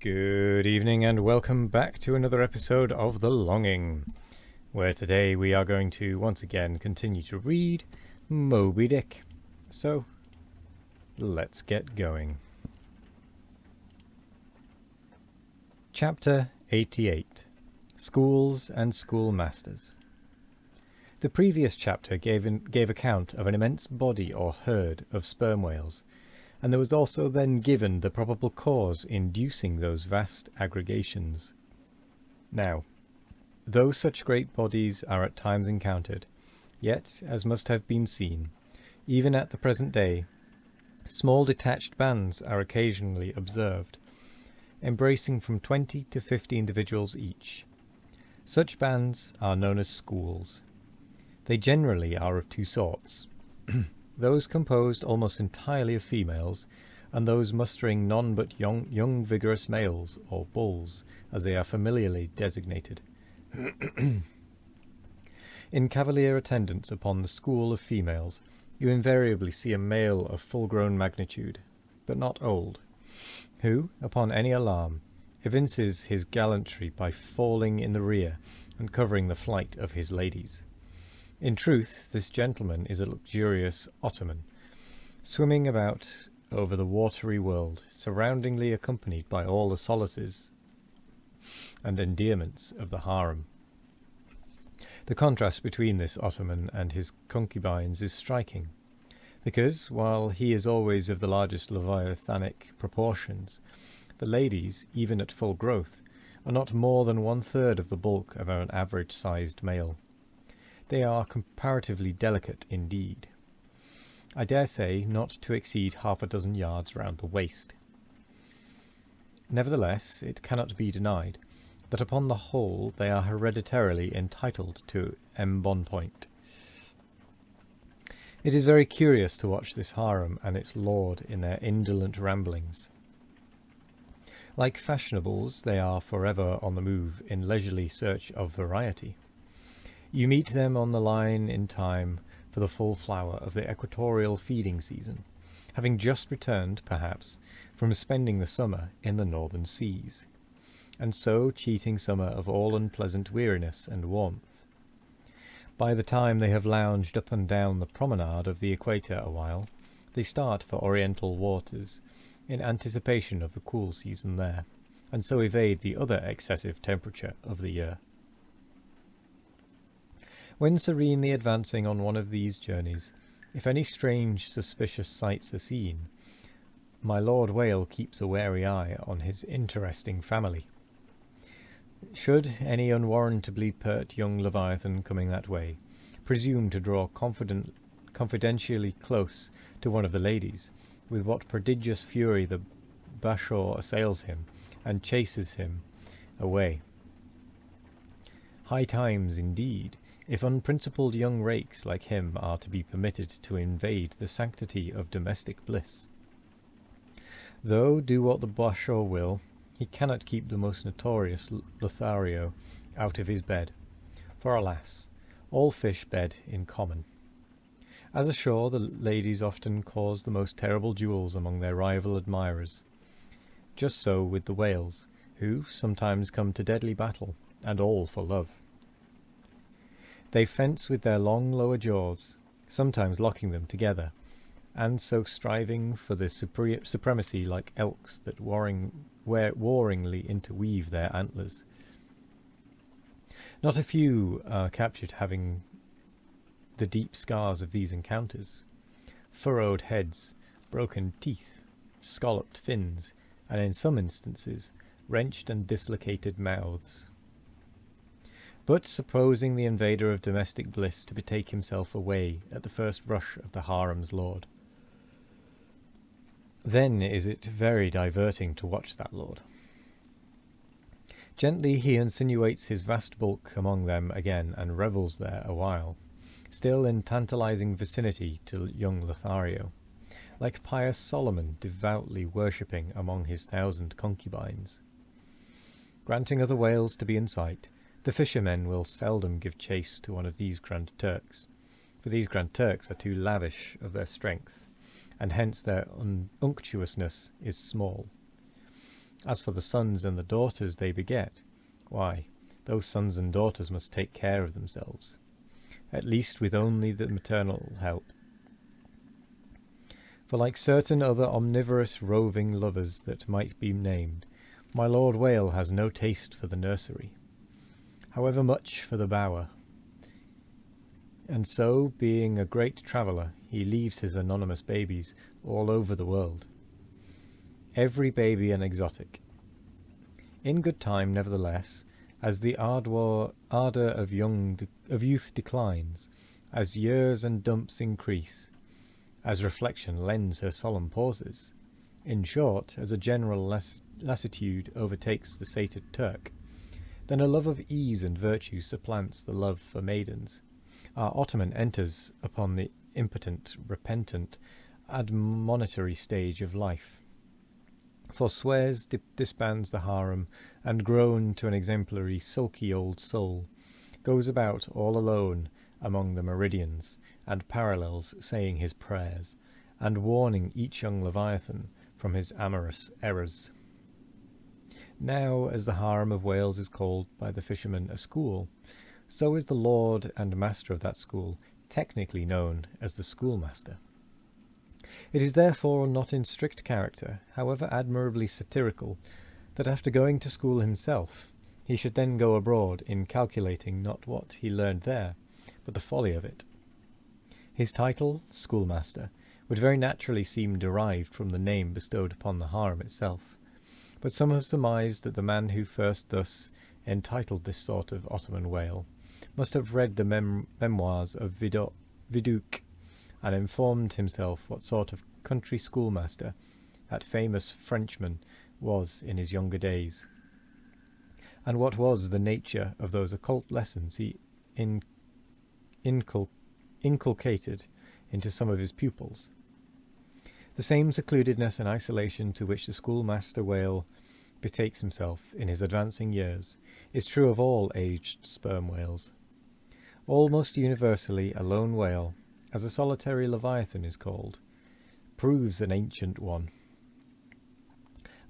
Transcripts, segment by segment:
Good evening and welcome back to another episode of The Longing, where today we are going to once again continue to read Moby Dick. So, let's get going. Chapter 88 Schools and Schoolmasters. The previous chapter gave account of an immense body or herd of sperm whales, and there was also then given the probable cause inducing those vast aggregations. Now, though such great bodies are at times encountered, yet, as must have been seen, even at the present day, small detached bands are occasionally observed, embracing from 20 to 50 individuals each. Such bands are known as schools. They generally are of two sorts. Those composed almost entirely of females, and those mustering none but young vigorous males, or bulls, as they are familiarly designated. In cavalier attendance upon the school of females, you invariably see a male of full-grown magnitude, but not old, who, upon any alarm, evinces his gallantry by falling in the rear and covering the flight of his ladies. In truth, this gentleman is a luxurious Ottoman, swimming about over the watery world, surroundingly accompanied by all the solaces and endearments of the harem. The contrast between this Ottoman and his concubines is striking, because, while he is always of the largest leviathanic proportions, the ladies, even at full growth, are not more than 1/3 of the bulk of an average-sized male. They are comparatively delicate indeed. I dare say not to exceed 6 yards round the waist. Nevertheless, it cannot be denied that upon the whole they are hereditarily entitled to embonpoint. It is very curious to watch this harem and its lord in their indolent ramblings. Like fashionables, they are forever on the move in leisurely search of variety. You meet them on the line in time for the full flower of the equatorial feeding season, having just returned, perhaps, from spending the summer in the northern seas, and so cheating summer of all unpleasant weariness and warmth. By the time they have lounged up and down the promenade of the equator a while, they start for oriental waters, in anticipation of the cool season there, and so evade the other excessive temperature of the year. When serenely advancing on one of these journeys, if any strange suspicious sights are seen, my Lord Whale keeps a wary eye on his interesting family. Should any unwarrantably pert young Leviathan coming that way presume to draw confidentially close to one of the ladies, with what prodigious fury the Bashaw assails him and chases him away. High times, indeed, if unprincipled young rakes like him are to be permitted to invade the sanctity of domestic bliss. Though, do what the Bashaw will, he cannot keep the most notorious Lothario out of his bed, for alas, all fish bed in common. As ashore, the ladies often cause the most terrible duels among their rival admirers. Just so with the whales, who sometimes come to deadly battle, and all for love. They fence with their long lower jaws, sometimes locking them together, and so striving for the supremacy like elks that warringly interweave their antlers. Not a few are captured having the deep scars of these encounters, furrowed heads, broken teeth, scalloped fins, and in some instances wrenched and dislocated mouths. But supposing the invader of domestic bliss to betake himself away at the first rush of the harem's lord, then is it very diverting to watch that lord. Gently he insinuates his vast bulk among them again and revels there a while, still in tantalizing vicinity to young Lothario, like pious Solomon devoutly worshipping among his 1,000 concubines. Granting other whales to be in sight, the fishermen will seldom give chase to one of these Grand Turks, for these Grand Turks are too lavish of their strength, and hence their unctuousness is small. As for the sons and the daughters they beget, why, those sons and daughters must take care of themselves, at least with only the maternal help. For like certain other omnivorous roving lovers that might be named, my Lord Whale has no taste for the nursery, however much for the bower. And so, being a great traveller, he leaves his anonymous babies all over the world. Every baby an exotic. In good time, nevertheless, as the ardour of youth declines, as years and dumps increase, as reflection lends her solemn pauses, in short, as a general lassitude overtakes the sated Turk, then a love of ease and virtue supplants the love for maidens. Our Ottoman enters upon the impotent, repentant, admonitory stage of life. Forswears, disbands the harem, and grown to an exemplary, sulky old soul, goes about all alone among the meridians and parallels, saying his prayers, and warning each young Leviathan from his amorous errors. Now, as the harem of Wales is called by the fishermen a school, so is the lord and master of that school technically known as the schoolmaster. It is therefore not in strict character, however admirably satirical, that after going to school himself, he should then go abroad in calculating not what he learned there, but the folly of it. His title, schoolmaster, would very naturally seem derived from the name bestowed upon the harem itself, but some have surmised that the man who first thus entitled this sort of Ottoman whale must have read the memoirs of Vidocq, and informed himself what sort of country schoolmaster that famous Frenchman was in his younger days, and what was the nature of those occult lessons he inculcated into some of his pupils. The same secludedness and isolation to which the schoolmaster whale betakes himself in his advancing years is true of all aged sperm whales. Almost universally a lone whale, as a solitary leviathan is called, proves an ancient one.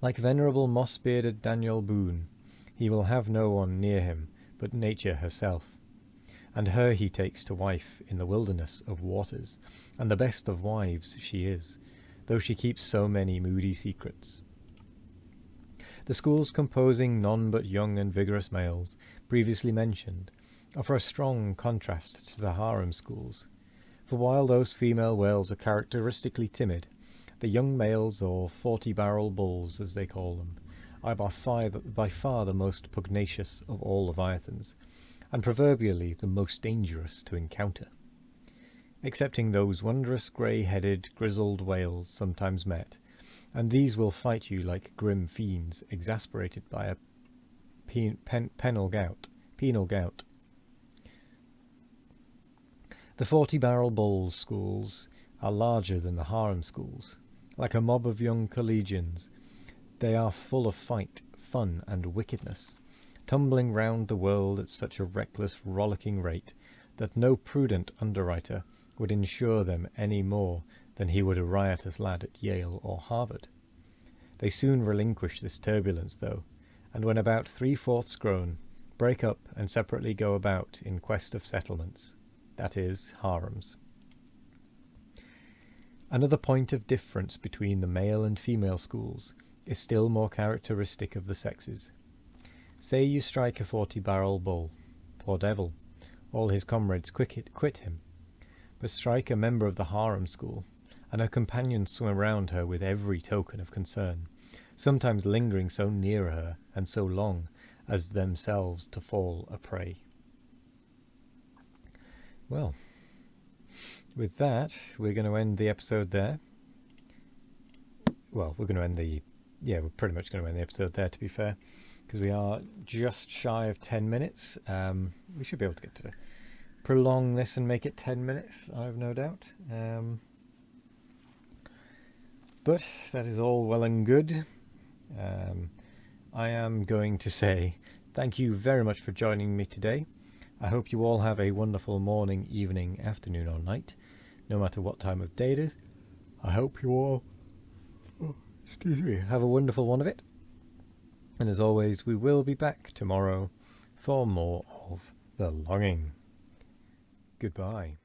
Like venerable moss-bearded Daniel Boone, he will have no one near him but nature herself, and her he takes to wife in the wilderness of waters, and the best of wives she is, though she keeps so many moody secrets. The schools composing none but young and vigorous males, previously mentioned, offer a strong contrast to the harem schools, for while those female whales are characteristically timid, the young males, or 40-barrel bulls as they call them, are by far the most pugnacious of all leviathans, and proverbially the most dangerous to encounter, excepting those wondrous grey-headed, grizzled whales sometimes met, and these will fight you like grim fiends, exasperated by a penal gout. The 40-barrel bulls schools are larger than the harem schools. Like a mob of young collegians, they are full of fight, fun, and wickedness, tumbling round the world at such a reckless, rollicking rate that no prudent underwriter would insure them any more than he would a riotous lad at Yale or Harvard. They soon relinquish this turbulence, though, and when about 3/4 grown, break up and separately go about in quest of settlements, that is, harems. Another point of difference between the male and female schools is still more characteristic of the sexes. Say you strike a 40-barrel bull, poor devil, all his comrades quit him, but strike a member of the harem school, and her companions swim round her with every token of concern, sometimes lingering so near her and so long as themselves to fall a prey. Well, with that, we're going to end the episode there. Well, we're pretty much going to end the episode there, to be fair, because we are just shy of 10 minutes. We should be able to prolong this and make it 10 minutes, I have no doubt. But that is all well and good. I am going to say thank you very much for joining me today. I hope you all have a wonderful morning, evening, afternoon or night, no matter what time of day it is. I hope you all have a wonderful one of it. And as always, we will be back tomorrow for more of The Longing. Goodbye.